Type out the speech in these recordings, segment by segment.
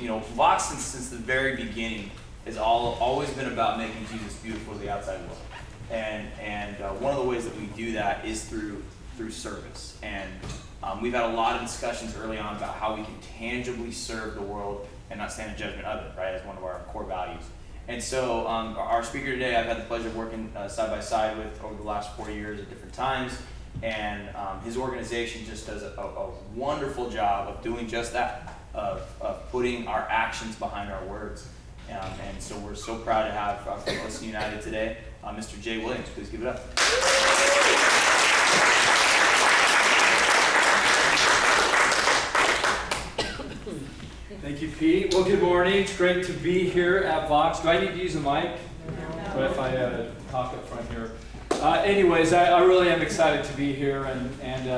Vox since the very beginning has always been about making Jesus beautiful to the outside world. And one of the ways that we do that is through service. And we've had a lot of discussions early on about how we can tangibly serve the world and not stand in judgment of it, right, as one of our core values. And so our speaker today, I've had the pleasure of working side by side with over the last 4 years at different times. And his organization just does a wonderful job of doing just that, of putting our actions behind our words. And so we're so proud to have from Fullerton United today, Mr. Jay Williams. Please give it up. Thank you, Pete. Well, good morning. It's great to be here at Vox. Do I need to use a mic? What if I talk up front here? Anyways, I really am excited to be here, and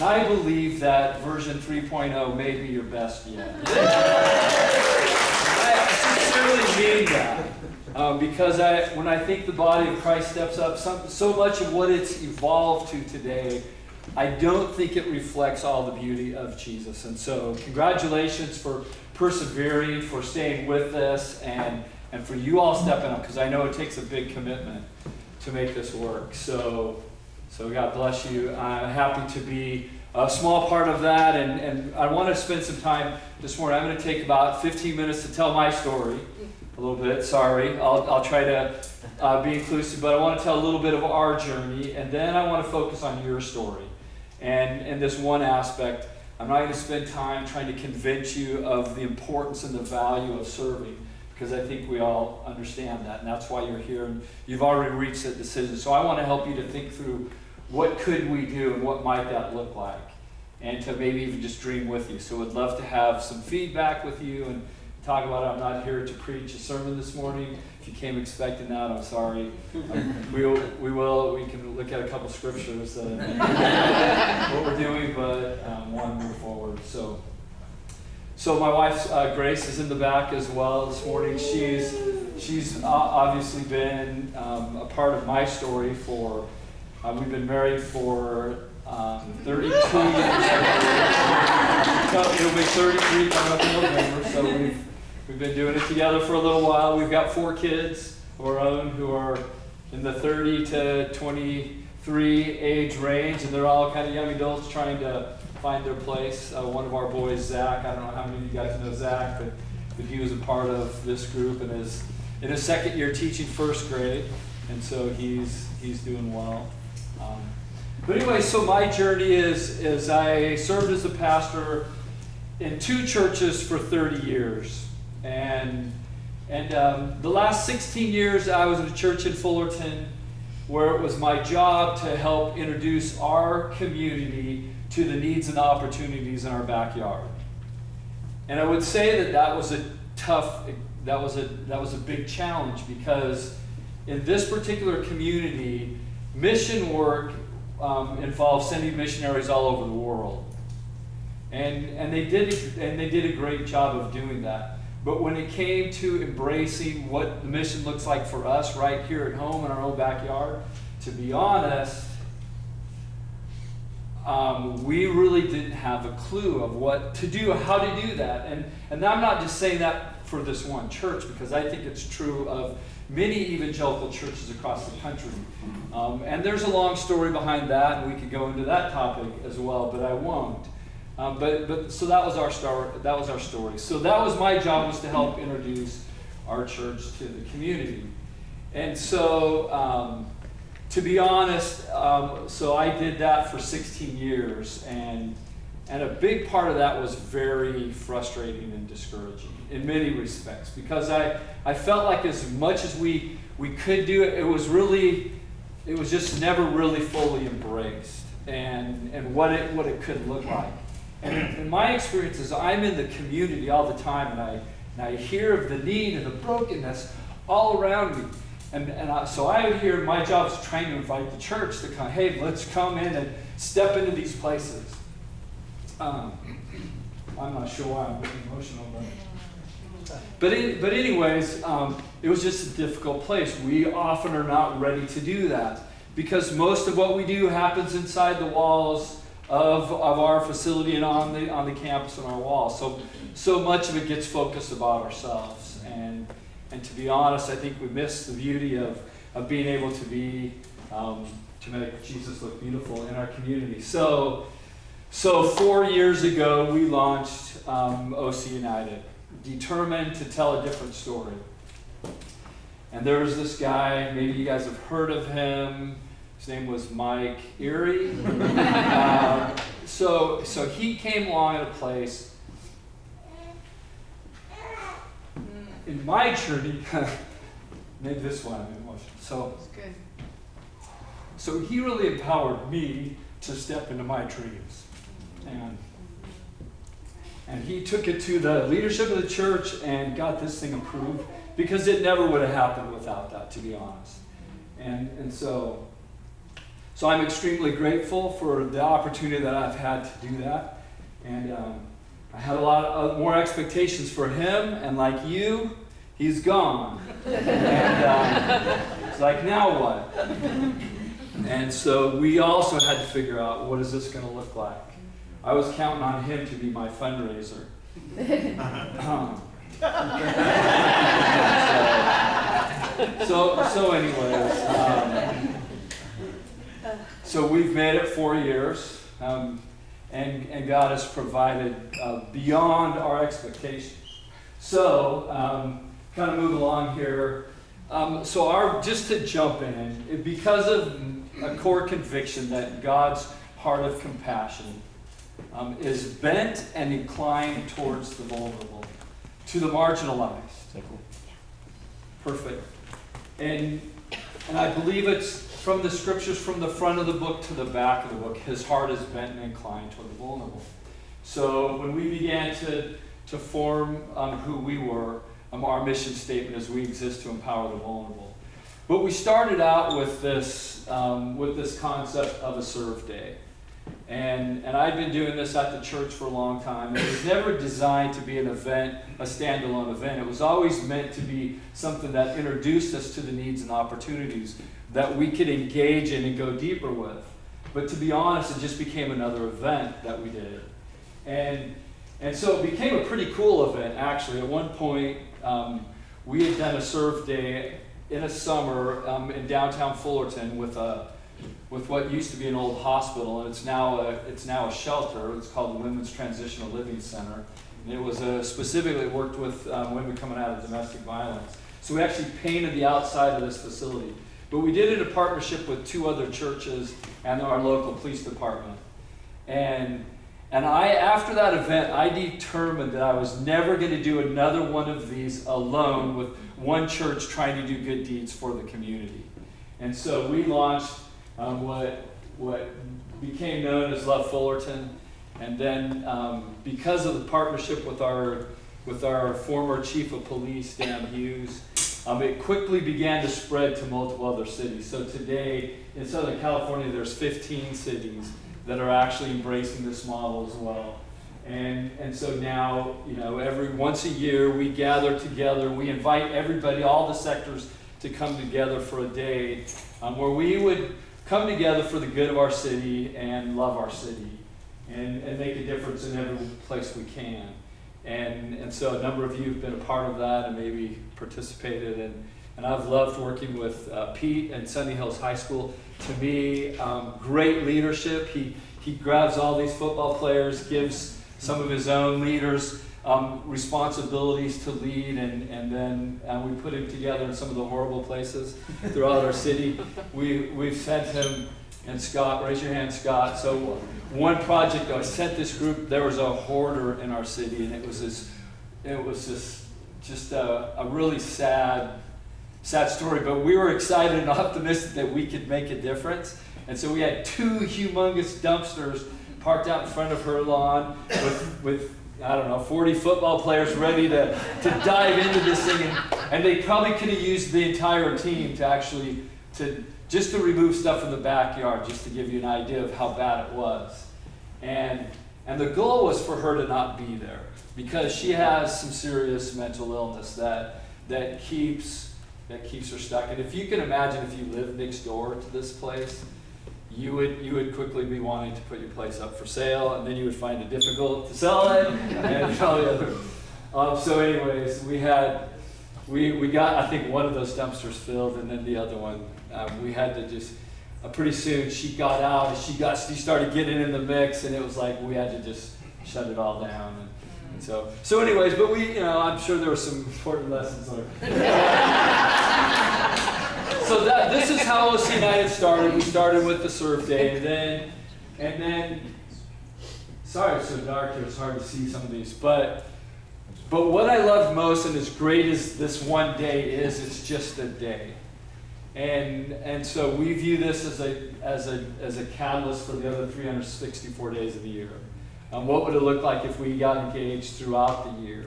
I believe that version 3.0 may be your best yet. I sincerely mean that, because when I think the body of Christ steps up, so much of what it's evolved to today, I don't think it reflects all the beauty of Jesus. And so congratulations for persevering, for staying with us, and for you all stepping up, because I know it takes a big commitment to make this work. So God bless you. I'm happy to be a small part of that, and I want to spend some time this morning. I'm going to take about 15 minutes to tell my story a little bit. Sorry. I'll try to be inclusive, but I want to tell a little bit of our journey, and then I want to focus on your story. And this one aspect, I'm not going to spend time trying to convince you of the importance and the value of serving, because I think we all understand that, and that's why you're here, and you've already reached that decision. So I want to help you to think through what could we do and what might that look like, and to maybe even just dream with you. So I'd love to have some feedback with you and talk about it. I'm not here to preach a sermon this morning. If you came expecting that, I'm sorry. We can look at a couple scriptures, what we're doing, but want to move forward. So my wife, Grace, is in the back as well this morning. She's obviously been a part of my story for, we've been married for 32 years. It'll be 33 coming up in November, so we've been doing it together for a little while. We've got 4 kids of our own who are in the 30 to 23 age range, and they're all kind of young adults trying to find their place. One of our boys, Zach, I don't know how many of you guys know Zach, but he was a part of this group and is in his second year teaching first grade, and so he's doing well. But anyway, so my journey is I served as a pastor in 2 churches for 30 years, and the last 16 years I was at a church in Fullerton where it was my job to help introduce our community to the needs and opportunities in our backyard. And I would say that was a big challenge, because in this particular community, mission work involves sending missionaries all over the world. And they did a great job of doing that. But when it came to embracing what the mission looks like for us right here at home in our own backyard, to be honest, we really didn't have a clue of what to do, how to do that. And I'm not just saying that for this one church, because I think it's true of many evangelical churches across the country. And there's a long story behind that, and we could go into that topic as well, but I won't. But so that was our story. So that was my job, was to help introduce our church to the community. And so, to be honest, so I did that for 16 years, and a big part of that was very frustrating and discouraging in many respects, because I felt like as much as we could do it, it was just never really fully embraced, and what it could look like. And in my experience is I'm in the community all the time, and I hear of the need and the brokenness all around me. So I would hear, my job is trying to invite the church to come, hey, let's come in and step into these places. I'm not sure why I'm getting emotional, but anyways, it was just a difficult place. We often are not ready to do that, because most of what we do happens inside the walls of our facility and on the campus and our walls. So much of it gets focused about ourselves. And to be honest, I think we miss the beauty of being able to be, to make Jesus look beautiful in our community. So 4 years ago, we launched OC United, determined to tell a different story. And there was this guy, maybe you guys have heard of him. His name was Mike Erie. So he came along at a place in my journey. Maybe this one I'm emotional. So he really empowered me to step into my dreams. And he took it to the leadership of the church and got this thing approved, because it never would have happened without that, to be honest. And so I'm extremely grateful for the opportunity that I've had to do that. And I had a lot of more expectations for him, and like you, he's gone. And it's like, now what? And so we also had to figure out, what is this going to look like? I was counting on him to be my fundraiser. So anyways, so we've made it 4 years, and God has provided beyond our expectations. So kind of move along here. Just to jump in, because of a core conviction that God's heart of compassion is bent and inclined towards the vulnerable, to the marginalized. Perfect. And I believe it's from the scriptures, from the front of the book to the back of the book, his heart is bent and inclined toward the vulnerable. So when we began to form who we were, our mission statement is we exist to empower the vulnerable. But we started out with this concept of a serve day. And I'd been doing this at the church for a long time. It was never designed to be an event, a standalone event. It was always meant to be something that introduced us to the needs and opportunities that we could engage in and go deeper with. But to be honest, it just became another event that we did. And so it became a pretty cool event, actually. At one point, we had done a serve day in a summer in downtown Fullerton with what used to be an old hospital, and it's now a shelter. It's called the Women's Transitional Living Center. And it was specifically worked with women coming out of domestic violence. So we actually painted the outside of this facility. But we did it in partnership with 2 other churches and our local police department. And after that event, I determined that I was never going to do another one of these alone with one church trying to do good deeds for the community. And so we launched what became known as Love Fullerton. And then because of the partnership with our former chief of police, Dan Hughes, it quickly began to spread to multiple other cities. So today, in Southern California, there's 15 cities that are actually embracing this model as well. And so now, every once a year, we gather together, we invite everybody, all the sectors, to come together for a day where we would come together for the good of our city and love our city and make a difference in every place we can. And so a number of you have been a part of that and maybe participated. And I've loved working with Pete and Sunny Hills High School. To me, great leadership. He grabs all these football players, gives some of his own leaders responsibilities to lead, and then we put him together in some of the horrible places throughout our city. We've sent him, and Scott, raise your hand, Scott. So one project, I sent this group, there was a hoarder in our city, and it was just a really sad story, but we were excited and optimistic that we could make a difference. And so we had 2 humongous dumpsters parked out in front of her lawn with I don't know, 40 football players ready to dive into this thing. And they probably could have used the entire team just to remove stuff from the backyard, just to give you an idea of how bad it was. And the goal was for her to not be there, because she has some serious mental illness that keeps her stuck. And if you can imagine, if you live next door to this place, you would quickly be wanting to put your place up for sale, and then you would find it difficult to sell it, and all the other. So anyways, we got, I think, one of those dumpsters filled, and then the other one, we had to just, pretty soon she got out, and she started getting in the mix, and it was like we had to just shut it all down. And so anyways, but I'm sure there were some important lessons learned. So this is how OC United started. We started with the surf day, and then, sorry it's so dark here, it's hard to see some of these, but what I loved most, and as great as this one day is, it's just a day. And so we view this as a catalyst for the other 364 days of the year. What would it look like if we got engaged throughout the year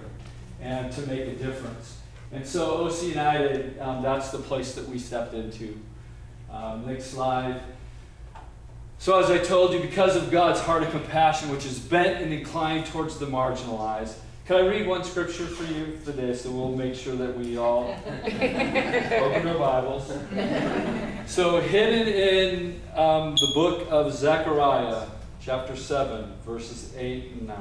and to make a difference? And so OC United, that's the place that we stepped into. Next slide. So as I told you, because of God's heart of compassion, which is bent and inclined towards the marginalized. Can I read one scripture for you today, so we'll make sure that we all open our Bibles. So hidden in the book of Zechariah, chapter 7, verses 8 and 9.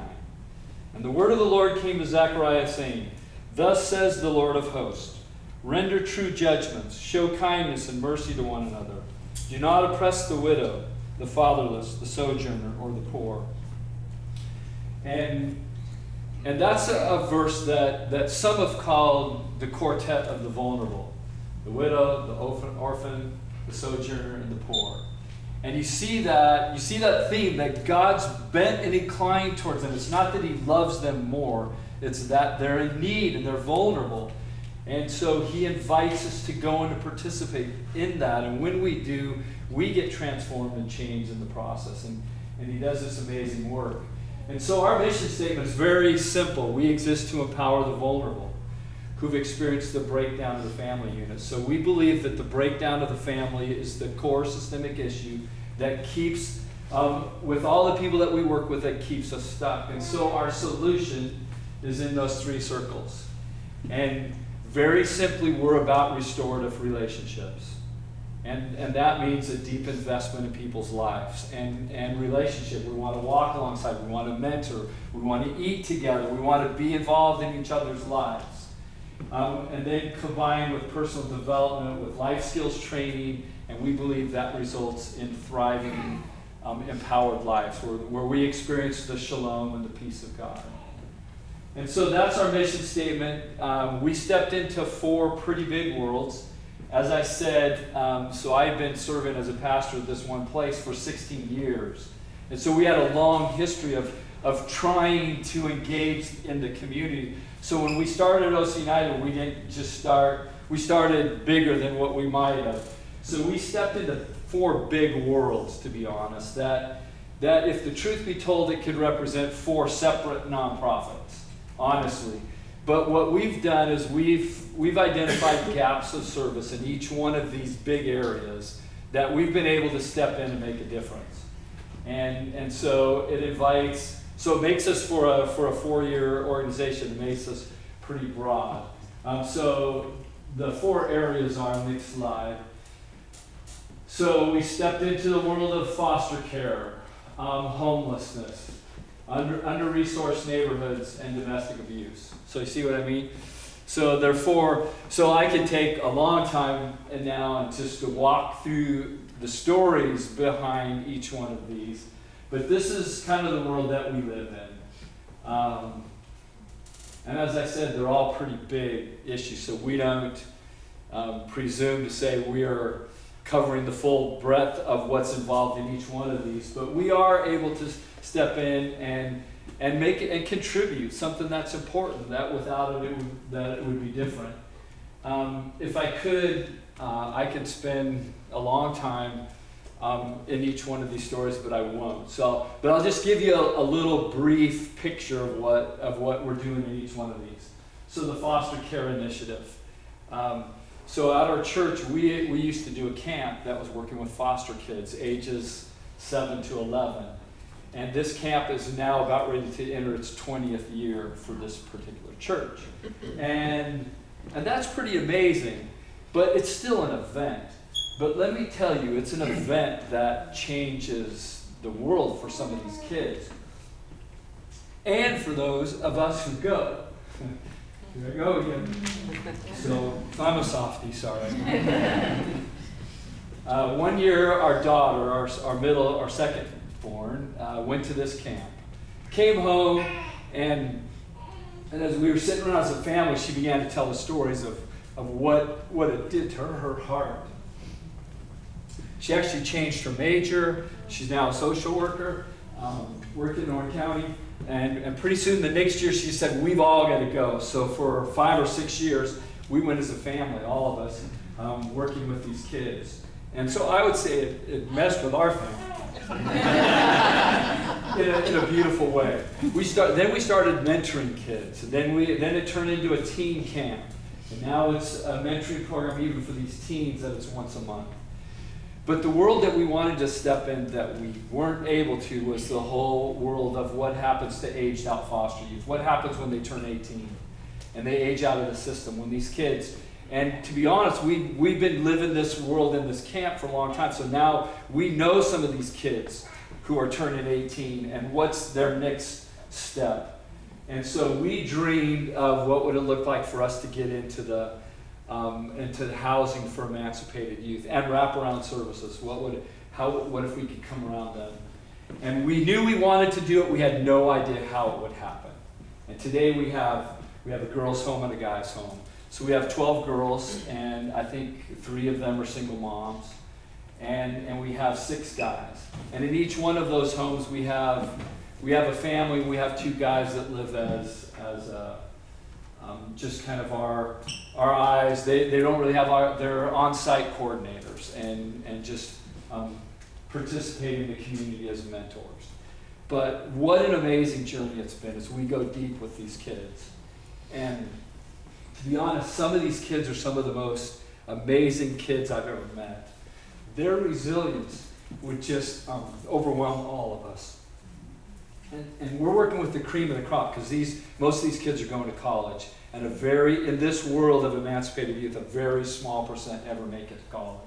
And the word of the Lord came to Zechariah, saying, Thus says the Lord of hosts, render true judgments, show kindness and mercy to one another. Do not oppress the widow, the fatherless, the sojourner, or the poor. And that's a verse that some have called the quartet of the vulnerable. The widow, the orphan, the sojourner, and the poor. And you see that theme, that God's bent and inclined towards them. It's not that he loves them more. It's that they're in need and they're vulnerable. And so he invites us to go and to participate in that. And when we do, we get transformed and changed in the process. And he does this amazing work. And so our mission statement is very simple. We exist to empower the vulnerable who've experienced the breakdown of the family unit. So we believe that the breakdown of the family is the core systemic issue that keeps, with all the people that we work with, that keeps us stuck. And so our solution is in those three circles. And very simply, we're about restorative relationships. And that means a deep investment in people's lives and relationship. We want to walk alongside, we want to mentor, we want to eat together, we want to be involved in each other's lives. And then combined with personal development, with life skills training, and we believe that results in thriving, empowered lives where we experience the shalom and the peace of God. And so that's our mission statement. We stepped into 4 pretty big worlds. As I said, so I've been serving as a pastor at this one place for 16 years. And so we had a long history of trying to engage in the community. So when we started OC United, we didn't just start, we started bigger than what we might have. So we stepped into 4 big worlds, to be honest, that if the truth be told, it could represent 4 separate nonprofits, honestly. But what we've done is we've identified gaps of service in each one of these big areas that we've been able to step in and make a difference. And so it makes us for a 4-year organization, it makes us pretty broad. So the 4 areas are, next slide. So we stepped into the world of foster care, homelessness, under-resourced neighborhoods, and domestic abuse. So you see what I mean? So therefore, I could take a long time and now just to walk through the stories behind each one of these. But this is kind of the world that we live in. And as I said, they're all pretty big issues. So we don't presume to say we are covering the full breadth of what's involved in each one of these. But we are able to step in and make it and contribute something that's important, that without it would be different. If I could, I could spend a long time in each one of these stories, but I won't. But I'll just give you a little brief picture of what we're doing in each one of these. So the foster care initiative. So at our church, we used to do a camp that was working with foster kids, ages 7 to 11. And this camp is now about ready to enter its 20th year for this particular church. And that's pretty amazing, but it's still an event. But let me tell you, it's an event that changes the world for some of these kids. And for those of us who go. Here I go again. So, I'm a softie, sorry. One year, our daughter, our second born, went to this camp. Came home, and as we were sitting around as a family, she began to tell the stories of what it did to her heart. She actually changed her major. She's now a social worker, working in Orange County. And pretty soon, the next year, she said, we've all got to go. So for 5 or 6 years, we went as a family, all of us, working with these kids. And so I would say it messed with our family in a beautiful way. Then we started mentoring kids. And then it turned into a teen camp. And now it's a mentoring program even for these teens that it's once a month. But the world that we wanted to step in that we weren't able to was the whole world of what happens to aged out foster youth. What happens when they turn 18 and they age out of the system, when these kids, and to be honest, we've been living this world in this camp for a long time, so now we know some of these kids who are turning 18 and what's their next step. And so we dreamed of what would it look like for us to get into the housing for emancipated youth and wraparound services. What if we could come around them? And we knew we wanted to do it. We had no idea how it would happen. And today we have a girls' home and a guys' home. So we have 12 girls, and I think 3 of them are single moms, and we have 6 guys. And in each one of those homes, we have a family. We have 2 guys that live as just kind of our eyes. They don't really have they're on-site coordinators and just participate in the community as mentors. But what an amazing journey it's been as we go deep with these kids. And to be honest, some of these kids are some of the most amazing kids I've ever met. Their resilience would just overwhelm all of us. And we're working with the cream of the crop because most of these kids are going to college. And in this world of emancipated youth, a very small percent ever make it to college.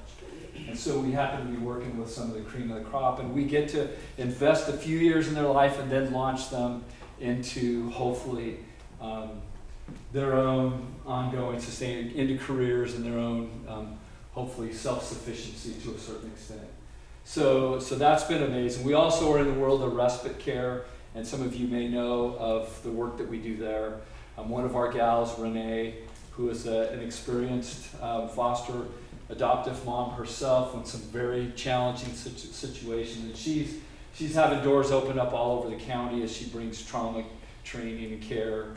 And so we happen to be working with some of the cream of the crop, and we get to invest a few years in their life and then launch them into hopefully their own ongoing into careers and their own hopefully self-sufficiency to a certain extent. So that's been amazing. We also are in the world of respite care, and some of you may know of the work that we do there. One of our gals, Renee, who is an experienced foster adoptive mom herself in some very challenging situations, and she's having doors open up all over the county as she brings trauma training and care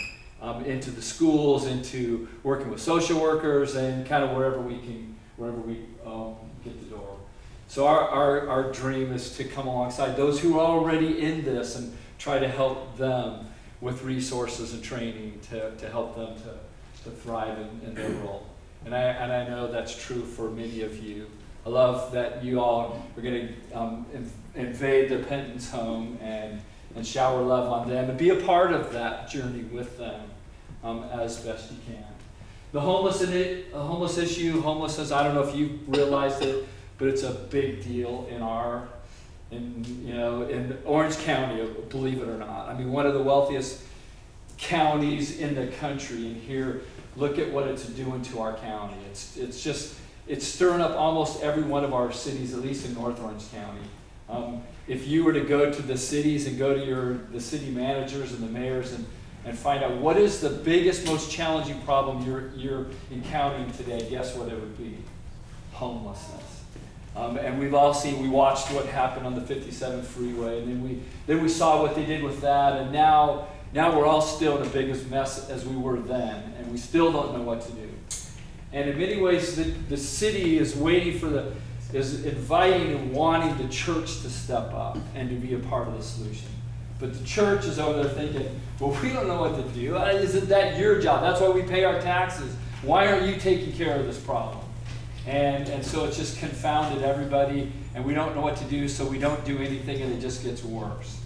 into the schools, into working with social workers, and kind of wherever we get the door. So our dream is to come alongside those who are already in this and try to help them with resources and training to help them to thrive in their role. And I know that's true for many of you. I love that you all are going to invade the Penton's home and shower love on them and be a part of that journey with them as best you can. The homelessness issue, I don't know if you realized it, but it's a big deal in Orange County, believe it or not. I mean, one of the wealthiest counties in the country, and here, look at what it's doing to our county. It's stirring up almost every one of our cities, at least in North Orange County. If you were to go to the cities and go to the city managers and the mayors and find out what is the biggest, most challenging problem you're encountering today, guess what it would be? Homelessness. And we watched what happened on the 57 freeway, and then we saw what they did with that, and now we're all still in the biggest mess as we were then, and we still don't know what to do. And in many ways, the city is is inviting and wanting the church to step up and to be a part of the solution. But the church is over there thinking, well, we don't know what to do. Isn't that your job? That's why we pay our taxes. Why aren't you taking care of this problem? And so it's just confounded everybody, and we don't know what to do, so we don't do anything, and it just gets worse.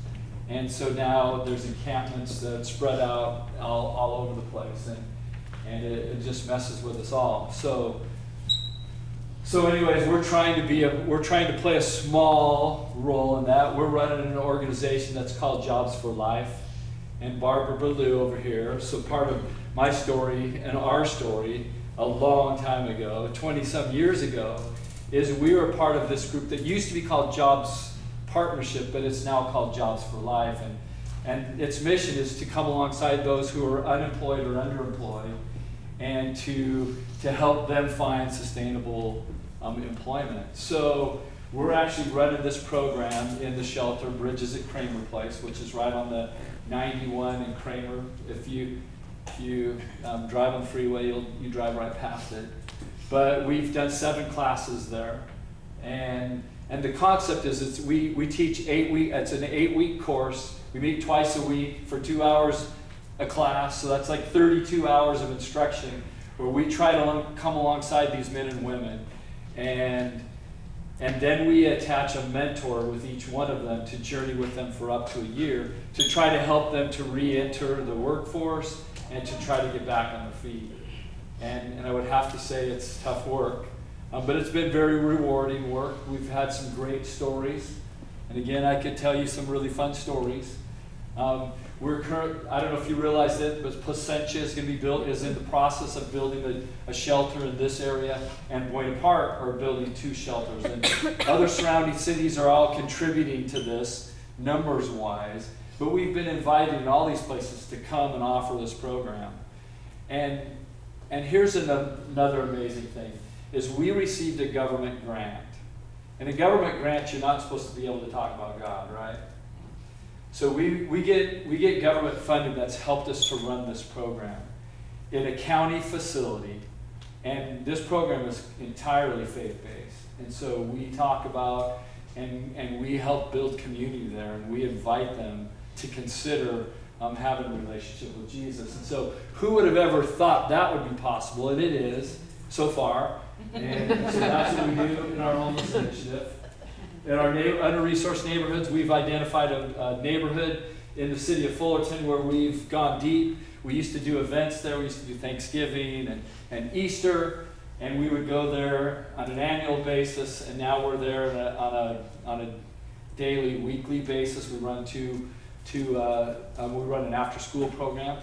And so now there's encampments that spread out all over the place, and it just messes with us all. So So anyways, we're trying to play a small role in that. We're running an organization that's called Jobs for Life. And Barbara Ballou over here, so part of my story and our story a long time ago, 20-some years ago, is we were part of this group that used to be called Jobs Partnership, but it's now called Jobs for Life. And its mission is to come alongside those who are unemployed or underemployed and to help them find sustainable employment. So we're actually running this program in the shelter, Bridges at Kramer Place, which is right on the 91 in Kramer. If you drive on the freeway, you drive right past it. But we've done 7 classes there, and the concept is we teach 8 week. It's an 8-week course. We meet twice a week for 2 hours a class, so that's like 32 hours of instruction, where we try to come alongside these men and women, and then we attach a mentor with each one of them to journey with them for up to a year to try to help them to re-enter the workforce and to try to get back on their feet. And I would have to say it's tough work, but it's been very rewarding work. We've had some great stories, and again, I could tell you some really fun stories. I don't know if you realize it, but Placentia is in the process of building a shelter in this area, and Buena Park are building 2 shelters. And other surrounding cities are all contributing to this, numbers-wise, but we've been invited in all these places to come and offer this program. And here's another amazing thing, is we received a government grant. And a government grant, you're not supposed to be able to talk about God, right? So we get government funding that's helped us to run this program in a county facility, and this program is entirely faith-based. And so we talk about and we help build community there, and we invite them to consider having a relationship with Jesus. And so who would have ever thought that would be possible? And it is, so far. And so that's what we do in our homeless initiative. In our under-resourced neighborhoods, we've identified a neighborhood in the city of Fullerton where we've gone deep. We used to do events there. We used to do Thanksgiving and Easter, and we would go there on an annual basis, and now we're there on a daily, weekly basis. We run we run an after-school program,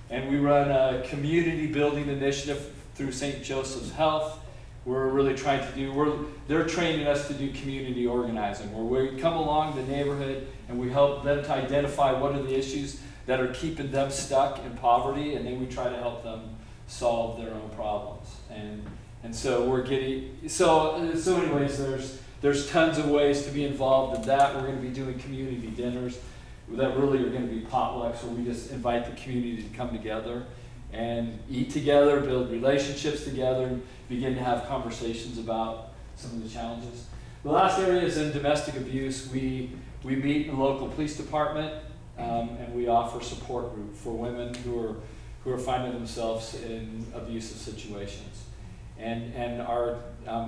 and we run a community building initiative through St. Joseph's Health. We're really trying to they're training us to do community organizing, where we come along the neighborhood and we help them to identify what are the issues that are keeping them stuck in poverty, and then we try to help them solve their own problems. And so we're getting, so anyways, there's tons of ways to be involved in that. We're going to be doing community dinners that really are going to be potlucks, where we just invite the community to come together and eat together, build relationships together, and begin to have conversations about some of the challenges. The last area is in domestic abuse. We meet in the local police department, and we offer support group for women who are finding themselves in abusive situations. And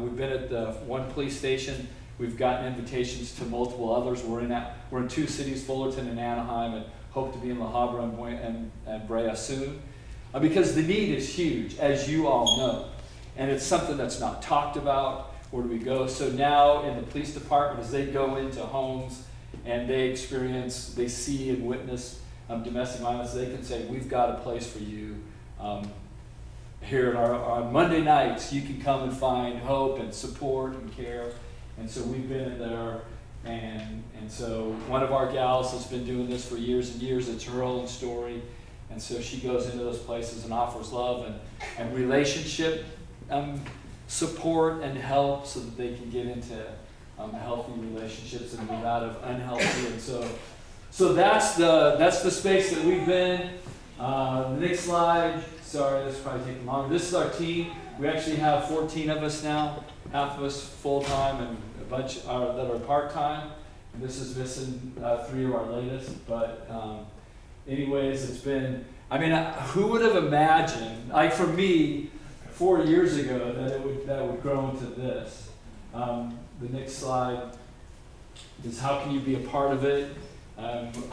we've been at the one police station. We've gotten invitations to multiple others. We're in 2 cities, Fullerton and Anaheim, and hope to be in La Habra and Brea soon. Because the need is huge, as you all know. And it's something that's not talked about. Where do we go? So now in the police department, as they go into homes and they see and witness domestic violence, they can say, we've got a place for you. Here on Monday nights, you can come and find hope and support and care. And so we've been in there, and so one of our gals has been doing this for years and years. It's her own story. And so she goes into those places and offers love and relationship support and help, so that they can get into healthy relationships and move out of unhealthy. And so that's the space that we've been. The next slide. Sorry, this is probably taking longer. This is our team. We actually have 14 of us now. Half of us full-time and a bunch that are part-time. And this is missing 3 of our latest. But anyways, it's been, who would have imagined, like for me, 4 years ago, that would grow into this. The next slide is how can you be a part of it?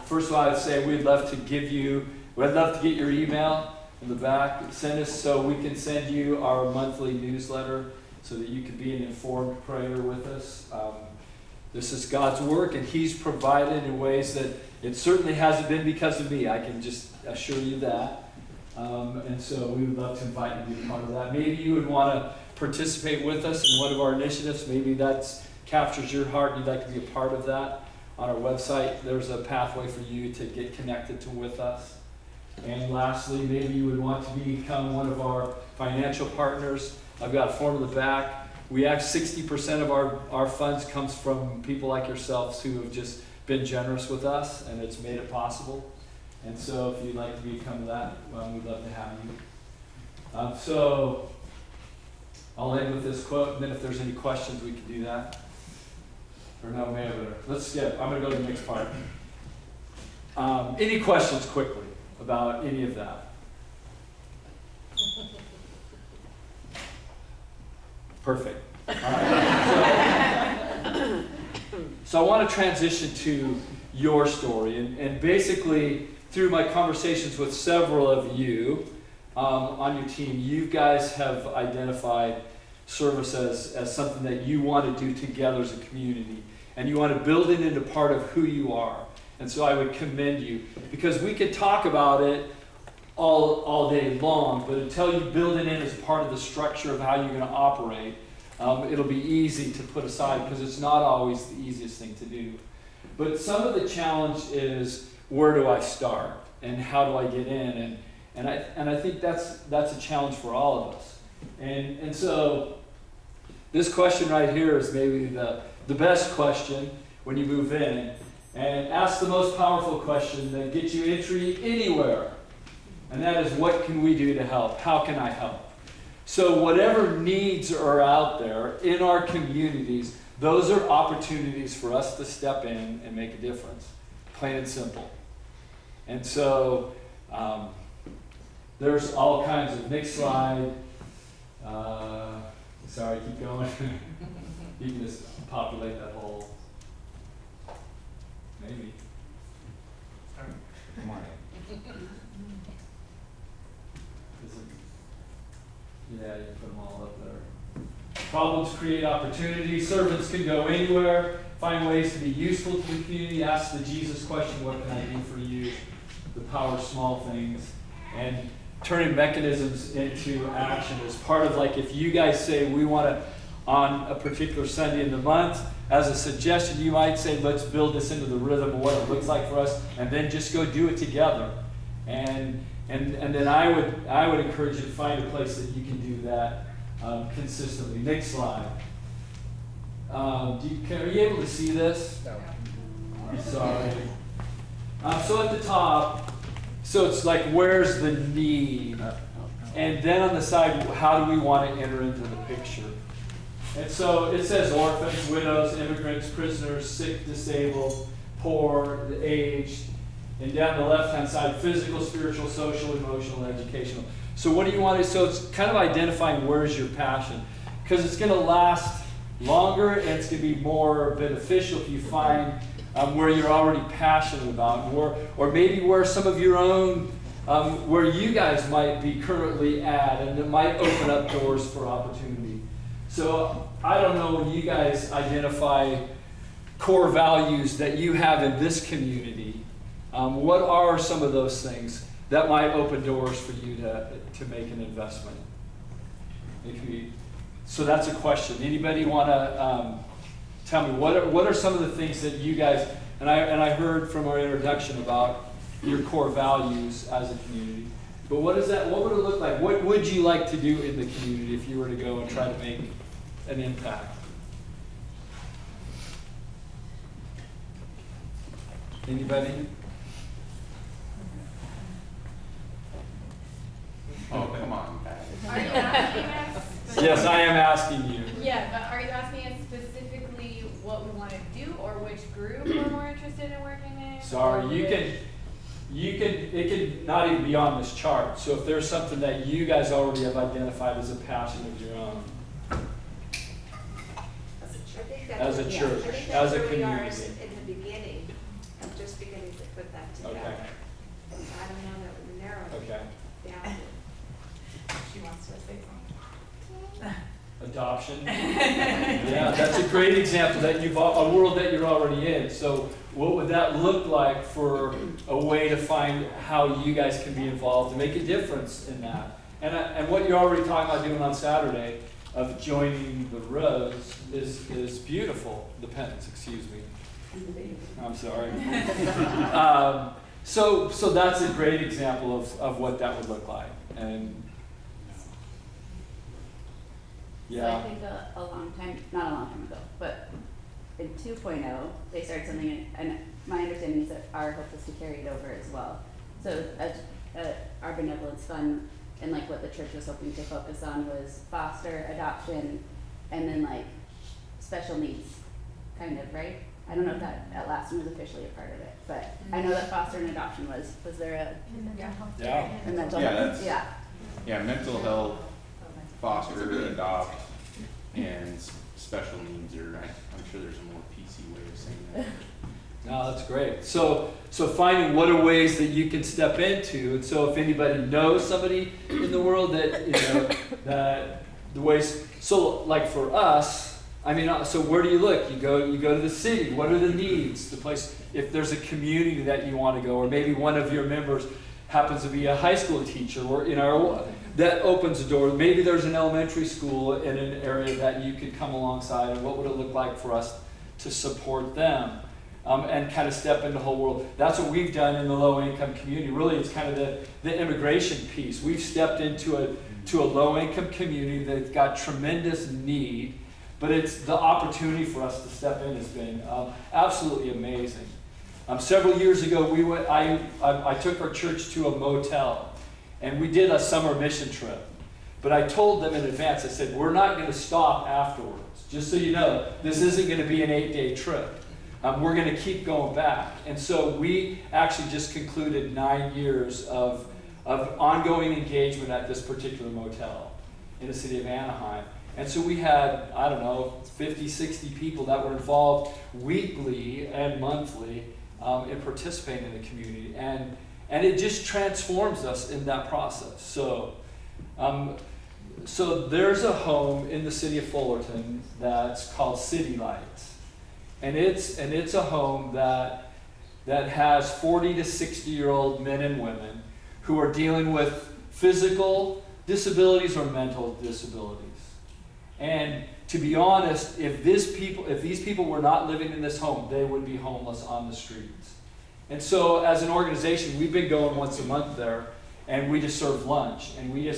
First of all, I'd say we'd love to get your email in the back. Send us so we can send you our monthly newsletter. so that you can be an informed prayer with us. This is God's work, and He's provided in ways that it certainly hasn't been because of me. I can just assure you that. And so we would love to invite you to be part of that. Maybe you would want to participate with us in one of our initiatives. Maybe that captures your heart and you'd like to be a part of that. On our website, there's a pathway for you to get connected with us. And lastly, maybe you would want to become one of our financial partners. I've got a form in the back. We act 60% of our funds comes from people like yourselves who have just been generous with us, and it's made it possible. And so if you'd like to become that, we'd love to have you. So I'll end with this quote, and then if there's any questions, we can do that. Or no, maybe let's skip. I'm going to go to the next part. Any questions quickly about any of that? Perfect. All right. So I want to transition to your story. And basically, through my conversations with several of you on your team, you guys have identified service as something that you want to do together as a community. And you want to build it into part of who you are. And so I would commend you, because we could talk about it all day long, but until you build it in as part of the structure of how you're going to operate, it'll be easy to put aside, because it's not always the easiest thing to do. But some of the challenge is, where do I start? And how do I get in? And I think that's a challenge for all of us. And so this question right here is maybe the best question when you move in. And ask the most powerful question that gets you entry anywhere. And that is, what can we do to help? How can I help? So whatever needs are out there in our communities, those are opportunities for us to step in and make a difference. Plain and simple. And so there's all kinds of next slide. Sorry, keep going. You can just populate that whole. Maybe. Come on. Yeah, you put them all up there. Problems create opportunities. Servants can go anywhere. Find ways to be useful to the community. Ask the Jesus question, what can I do for you? The power of small things. And turning mechanisms into action is part of, like, if you guys say we want to, on a particular Sunday in the month, as a suggestion, you might say, let's build this into the rhythm of what it looks like for us, and then just go do it together. And then I would encourage you to find a place that you can do that consistently. Next slide. Are you able to see this? No. I'm sorry. So at the top, so it's like, where's the need? And then on the side, how do we want to enter into the picture? And so it says orphans, widows, immigrants, prisoners, sick, disabled, poor, the aged. And down the left-hand side, physical, spiritual, social, emotional, educational. So what do you want to, so it's kind of identifying where's your passion. Because it's going to last longer, and it's going to be more beneficial if you find where you're already passionate about, or maybe where some of your own, where you guys might be currently at, and it might open up doors for opportunity. So I don't know, when you guys identify core values that you have in this community, what are some of those things that might open doors for you to make an investment? It could be, so that's a question. Anybody want to tell me what are some of the things that you guys, and I heard from our introduction about your core values as a community, but what is that? What would it look like? What would you like to do in the community if you were to go and try to make an impact? Anybody? Oh, come on. Are you asking us? Yes, I am asking you. Yeah, but are you asking us specifically what we want to do, or which group we're more interested in working in? Sorry, it can not even be on this chart. So if there's something that you guys already have identified as a passion of your own, as a church, as a community. In the beginning, I'm just beginning to put that together. Okay. So I don't know that we narrowed Okay. it down. She wants to say something. Adoption. Yeah, that's a great example that a world that you're already in. So what would that look like for a way to find how you guys can be involved and make a difference in that? And what you're already talking about doing on Saturday of joining the Rose is beautiful. The Pennants, excuse me. I'm sorry. So that's a great example of what that would look like. And So I think not a long time ago, but in 2.0, they started something, and my understanding is that our hope is to carry it over as well. So our benevolence fund and like what the church was hoping to focus on was foster, adoption, and then like special needs, kind of, right? I don't know if that at last one was officially a part of it, but I know that foster and adoption was there a yeah. mental Yeah, health? that's- Yeah. Yeah, mental health, foster, adopt, and special needs, or I'm sure there's a more PC way of saying that. No, that's great. So finding what are ways that you can step into, and so if anybody knows somebody in the world that that the ways. So like for us, I mean, so where do you look? You go to the city. What are the needs? The place. If there's a community that you want to go, or maybe one of your members happens to be a high school teacher, or that opens a door. Maybe there's an elementary school in an area that you could come alongside, and what would it look like for us to support them? And kind of step into the whole world. That's what we've done in the low-income community. Really, it's kind of the immigration piece. We've stepped into a low-income community that's got tremendous need, but it's the opportunity for us to step in has been absolutely amazing. Several years ago, I took our church to a motel, and we did a summer mission trip. But I told them in advance, I said, we're not going to stop afterwards. Just so you know, this isn't going to be an 8-day trip. We're going to keep going back. And so we actually just concluded 9 years of ongoing engagement at this particular motel in the city of Anaheim. And so we had, 50, 60 people that were involved weekly and monthly in participating in the community. And it just transforms us in that process. So there's a home in the city of Fullerton that's called City Lights. And it's a home that has 40 to 60-year-old men and women who are dealing with physical disabilities or mental disabilities. And to be honest, if these people were not living in this home, they would be homeless on the streets. And so as an organization, we've been going once a month there, and we just serve lunch. And we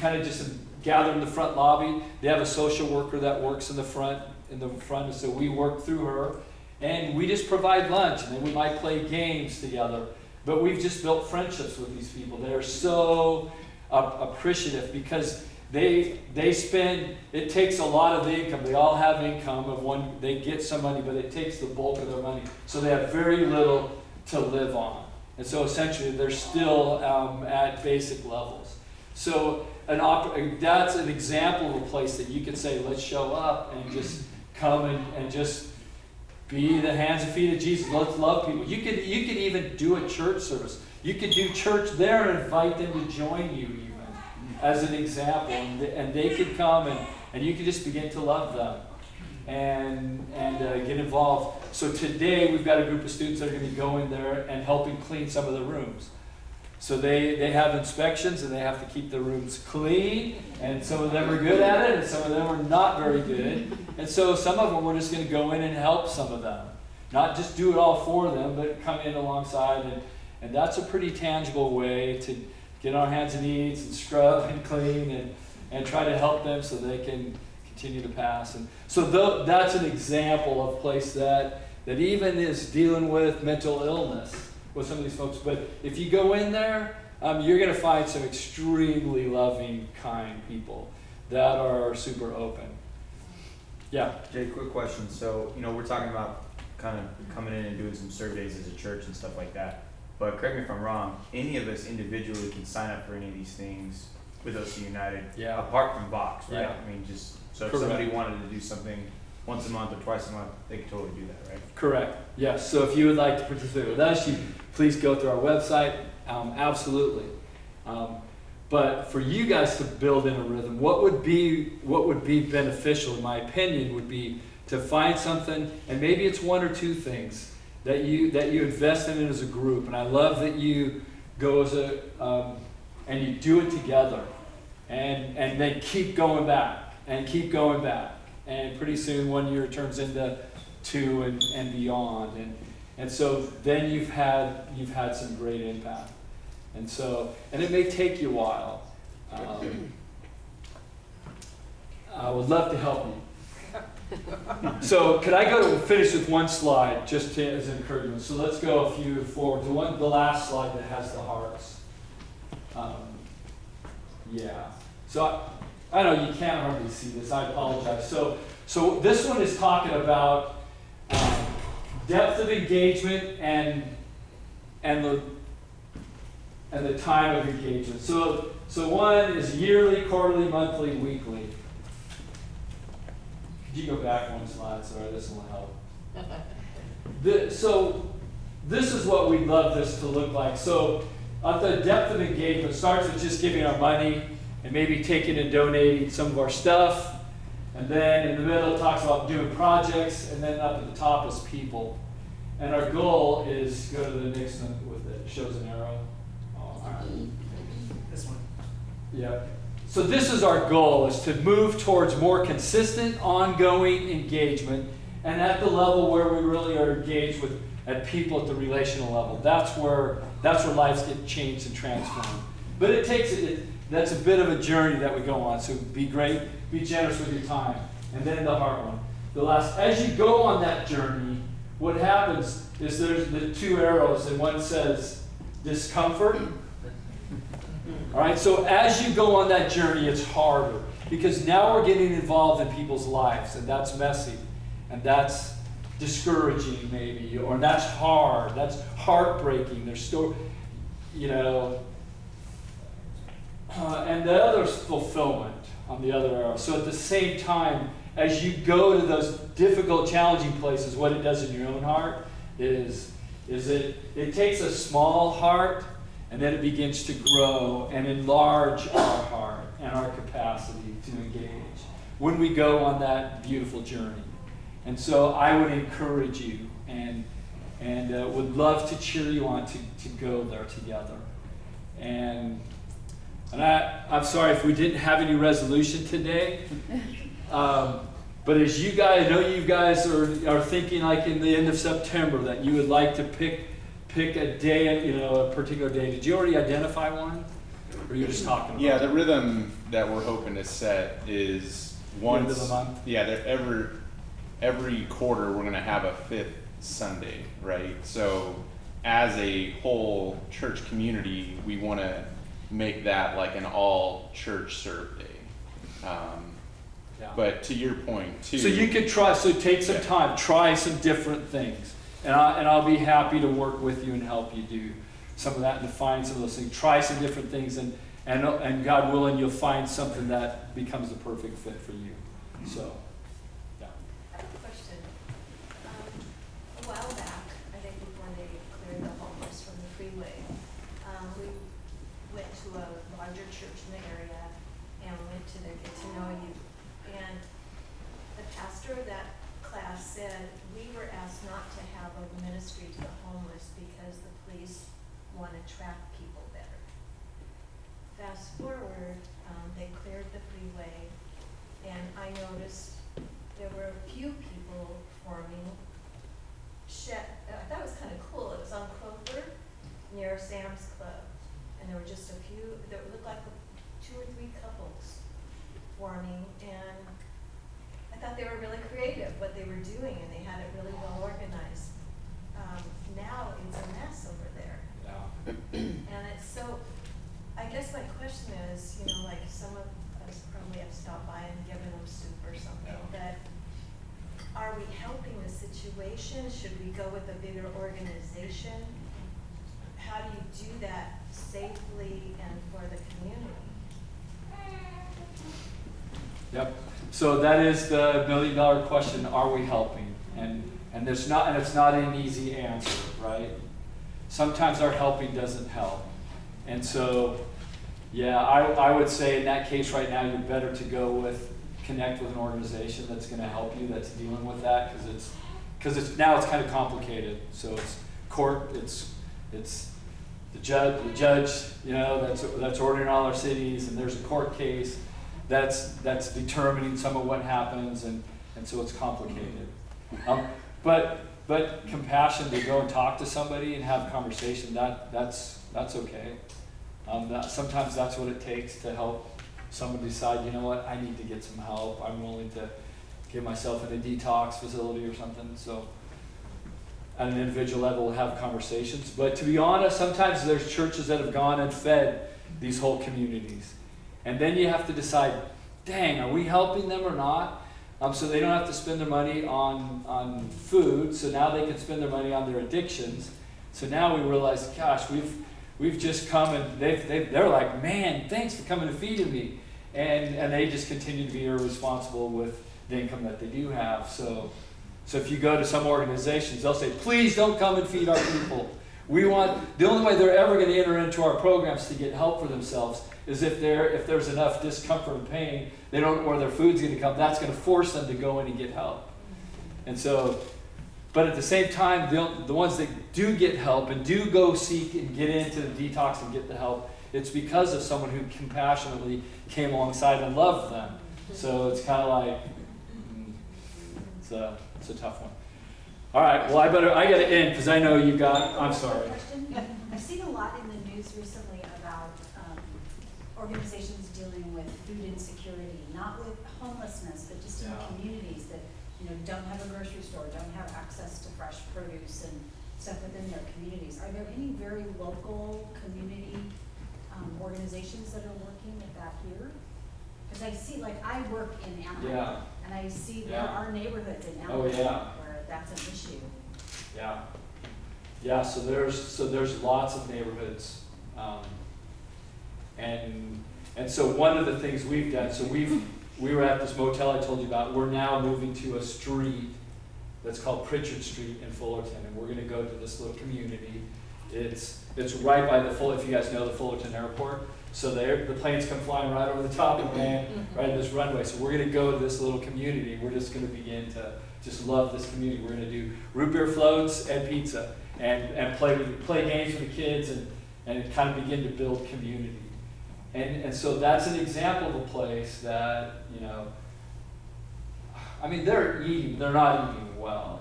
kind of just gather in the front lobby. They have a social worker that works in the front, and so we work through her, and we just provide lunch, and then we might play games together. But we've just built friendships with these people. They are so appreciative because they spend, it takes a lot of the income. They all have income they get some money, but it takes the bulk of their money. So they have very little to live on. And so essentially they're still at basic levels. So that's an example of a place that you could say, let's show up and just come and just be the hands and feet of Jesus. Let's love people. You could even do a church service. You could do church there and invite them to join you even as an example. And they could come and you could just begin to love them and get involved. So today we've got a group of students that are going to be going there and helping clean some of the rooms. So they have inspections and they have to keep the rooms clean, and some of them are good at it and some of them are not very good. And so some of them we're just going to go in and help some of them. Not just do it all for them, but come in alongside, and that's a pretty tangible way to get on our hands and knees and scrub and clean and try to help them so they can continue to pass. And so that's an example of a place that even is dealing with mental illness with some of these folks. But if you go in there, you're going to find some extremely loving, kind people that are super open. Yeah. Jay, quick question. So, we're talking about kind of coming in and doing some surveys as a church and stuff like that. But correct me if I'm wrong, any of us individually can sign up for any of these things with OC United, Yeah. apart from Vox, right? Yeah. I mean, so if Correct. somebody wanted to do something once a month or twice a month, they could totally do that, right? Correct. Yes. So if you would like to participate with us, please go through our website. Absolutely. But for you guys to build in a rhythm, what would be beneficial, in my opinion, would be to find something, and maybe it's one or two things that you invest in it as a group. And I love that you go as and you do it together, and then keep going back and keep going back, and pretty soon 1 year turns into 2 and beyond, and so then you've had some great impact. And it may take you a while. I would love to help you. So could I finish with one slide just as encouragement? So let's go a few forward to the last slide that has the hearts. Yeah. So I know you can't hardly see this. I apologize. So this one is talking about depth of engagement and the time of engagement. So one is yearly, quarterly, monthly, weekly. Could you go back one slide? Sorry, this will help. So this is what we'd love this to look like. So at the depth of engagement starts with just giving our money and maybe taking and donating some of our stuff. And then in the middle it talks about doing projects, and then up at the top is people. And our goal is, go to the next one with it, shows an arrow. This one. Yep. So this is our goal, is to move towards more consistent, ongoing engagement, and at the level where we really are engaged at people at the relational level. That's where lives get changed and transformed. But that's a bit of a journey that we go on. So be great, be generous with your time. And then the heart one. As you go on that journey, what happens is there's the 2 arrows, and one says discomfort. All right, so as you go on that journey, it's harder, because now we're getting involved in people's lives, and that's messy, and that's discouraging maybe, or that's hard, that's heartbreaking. There's still, and the other is fulfillment on the other arrow. So at the same time, as you go to those difficult, challenging places, what it does in your own heart is it takes a small heart, and then it begins to grow and enlarge our heart and our capacity to engage when we go on that beautiful journey. And so I would encourage you and would love to cheer you on to go there together. And I'm sorry if we didn't have any resolution today. But as you guys, I know you guys are thinking like in the end of September that you would like to pick a day, a particular day. Did you already identify one? Or are you just talking about Yeah, the rhythm that we're hoping to set is once. End of the month? Yeah, every quarter we're going to have a 5th Sunday, right? So as a whole church community, we want to make that like an all church serve day. Yeah. But to your point too. So you could take some time, try some different things. And I'll be happy to work with you and help you do some of that and define some of those things. Try some different things, and God willing, you'll find something that becomes the perfect fit for you. So, yeah. I have a question. A while back, I think before they cleared the homeless from the freeway, we went to a larger church in the area and went to their Get to Know You. And the pastor of that class said, we were asked not to have a ministry to the homeless because the police want to track people better. Fast forward, they cleared the freeway, and I noticed there were a few people forming I thought it was kind of cool. It was on Kroger near Sam's Club, and there were just a few, there looked like 2 or 3 couples forming, and I thought they were really creative, what they were doing, and they had it really well organized. Now it's a mess over there. Yeah. And it's so, I guess my question is, like some of us probably have stopped by and given them soup or something, but are we helping the situation? Should we go with a bigger organization? How do you do that safely and for the community? Yep. So that is the $1 million question: are we helping? And it's not an easy answer, right? Sometimes our helping doesn't help, and so Yeah, I would say in that case right now, you're better to connect with an organization that's gonna help you, that's dealing with that, because it's now it's kind of complicated. So it's court, it's the judge, you know, that's ordering all our cities, and there's a court case that's determining some of what happens, and so it's complicated. But compassion to go and talk to somebody and have a conversation, that's okay. Sometimes that's what it takes to help someone decide, you know what, I need to get some help. I'm willing to get myself in a detox facility or something. So at an individual level, we'll have conversations. But to be honest, sometimes there's churches that have gone and fed these whole communities. And then you have to decide, dang, are we helping them or not? So they don't have to spend their money on food, so now they can spend their money on their addictions. So now we realize, gosh, we've just come and they're like, man, thanks for coming and feeding me. And they just continue to be irresponsible with the income that they do have. So if you go to some organizations, they'll say, please don't come and feed our people. The only way they're ever going to enter into our programs to get help for themselves is if there's enough discomfort and pain, they don't know where their food's going to come. That's going to force them to go in and get help. And so, but at the same time, the ones that do get help and do go seek and get into the detox and get the help, it's because of someone who compassionately came alongside and loved them. So it's kind of like, it's a tough one. All right, well, I got to end because I know you got, I'm sorry. Question? I've seen a lot in the news recently about organizations dealing with food insecurity, not with homelessness, but just in communities that, you know, don't have a grocery store, don't have access to fresh produce and stuff within their communities. Are there any very local community organizations that are working with that here? Because I see, like, I work in Anaheim, and I see there are neighborhoods in Anaheim where that's an issue. Yeah. So there's lots of neighborhoods, and so one of the things we've done. So we were at this motel I told you about. We're now moving to a street that's called Pritchard Street in Fullerton, and we're going to go to this little community. It's right by if you guys know the Fullerton Airport. So the planes come flying right over the top and land right at this runway. So we're going to go to this little community. We're just going to begin to just love this community. We're going to do root beer floats and pizza and play games with the kids and kind of begin to build community. And so that's an example of a place that, you know, I mean, they're not eating well.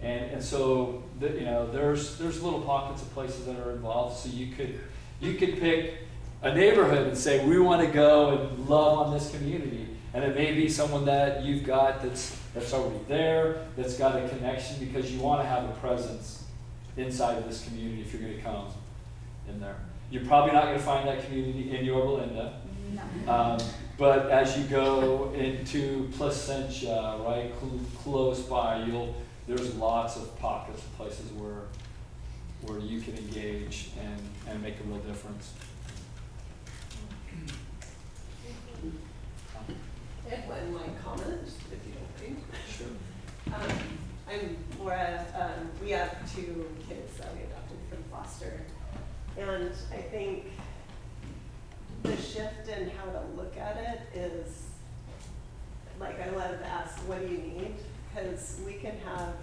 And so, you know, there's little pockets of places that are involved. So you could pick a neighborhood and say, we want to go and love on this community. And it may be someone that you've got that's already there, that's got a connection, because you want to have a presence inside of this community if you're going to come in there. You're probably not going to find that community in Yorba Linda. No. But as you go into Placentia, right, close by, there's lots of pockets of places where you can engage and make a real difference. Edwin, my comment, if you don't mind. Sure. I'm Laura. We have 2 kids that we adopted from foster. And I think the shift in how to look at it is, like, I love to ask, what do you need? Because we can have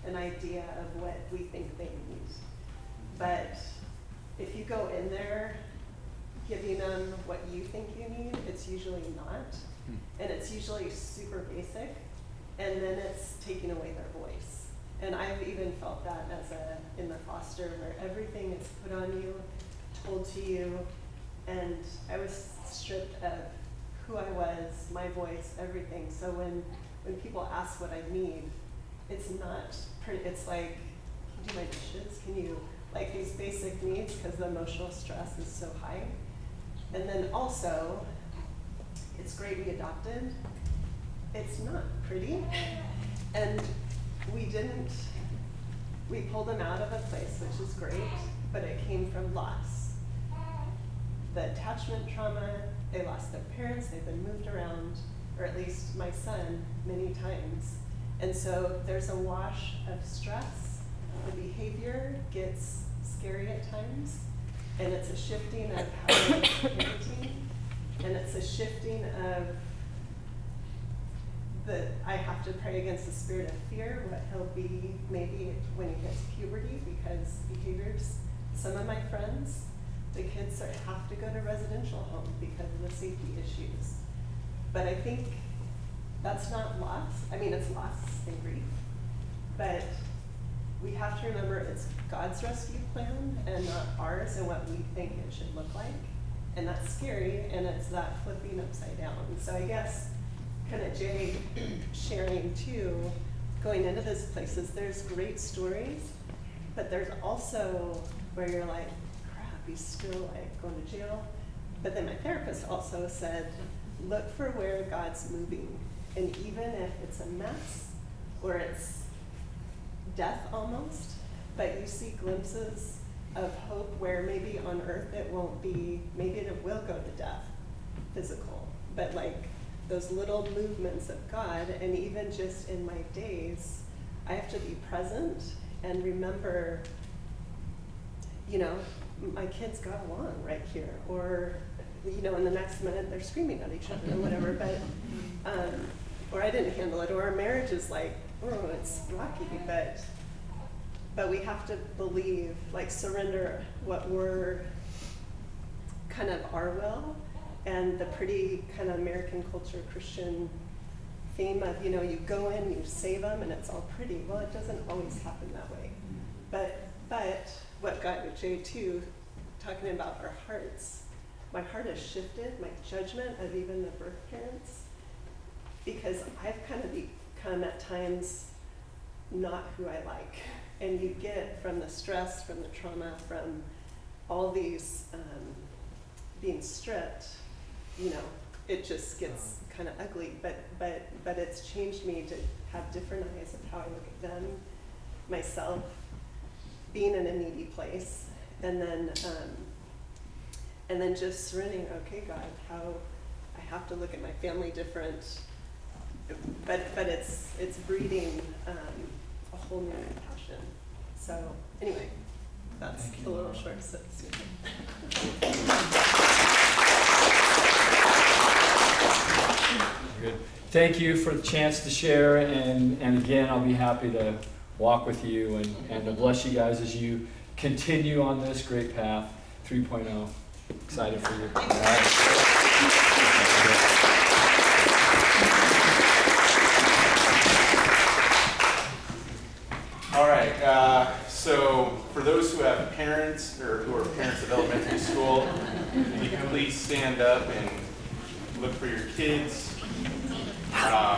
an idea of what we think they need. But if you go in there giving them what you think you need, it's usually not. And it's usually super basic. And then it's taking away their voice. And I've even felt that in the foster, where everything is put on you, told to you, and I was stripped of who I was, my voice, everything. So when people ask what I need, it's not pretty. It's like, can you do my dishes? Can you, like, these basic needs, because the emotional stress is so high. And then also, it's great we adopted. It's not pretty. And we pulled them out of a place, which is great, but it came from loss. The attachment trauma, they lost their parents, they've been moved around, or at least my son, many times. And so there's a wash of stress. The behavior gets scary at times. and it's a shifting of how we're parenting, and it's a shifting of I have to pray against the spirit of fear, what he'll be maybe when he hits puberty, because behaviors, some of my friends, the kids have to go to residential home because of the safety issues. But I think that's not loss. I mean, it's loss and grief, but we have to remember it's God's rescue plan and not ours and what we think it should look like. And that's scary, and it's that flipping upside down. So I guess kind of Jay sharing too, going into those places, there's great stories, but there's also where you're like, crap, he's still like going to jail. But then my therapist also said, look for where God's moving. And even if it's a mess or it's death almost, but you see glimpses of hope where maybe on earth it won't be, maybe it will go to death, physical, but like those little movements of God. And even just in my days, I have to be present and remember, you know, my kids got along right here, or, you know, in the next minute they're screaming at each other or whatever, but, or I didn't handle it, or our marriage is like, oh, it's rocky, but we have to believe, like surrender what we're kind of our will, and the pretty kind of American culture Christian theme of, you know, you go in, you save them, and it's all pretty. Well, it doesn't always happen that way. But what got with Jay too, talking about our hearts, my heart has shifted, my judgment of even the birth parents, because I've kind of become at times not who I like. And you get from the stress, from the trauma, from all these being stripped, you know, it just gets kind of ugly. But it's changed me to have different eyes of how I look at them, myself, being in a needy place, and then just surrendering. Okay, God, how I have to look at my family different. But it's breeding a whole new compassion. So anyway, that's a little short. Good. Thank you for the chance to share, and again, I'll be happy to walk with you and to bless you guys as you continue on this great path, 3.0. Excited for you. All right, so for those who have parents or who are parents of elementary school, if you can please stand up and look for your kids.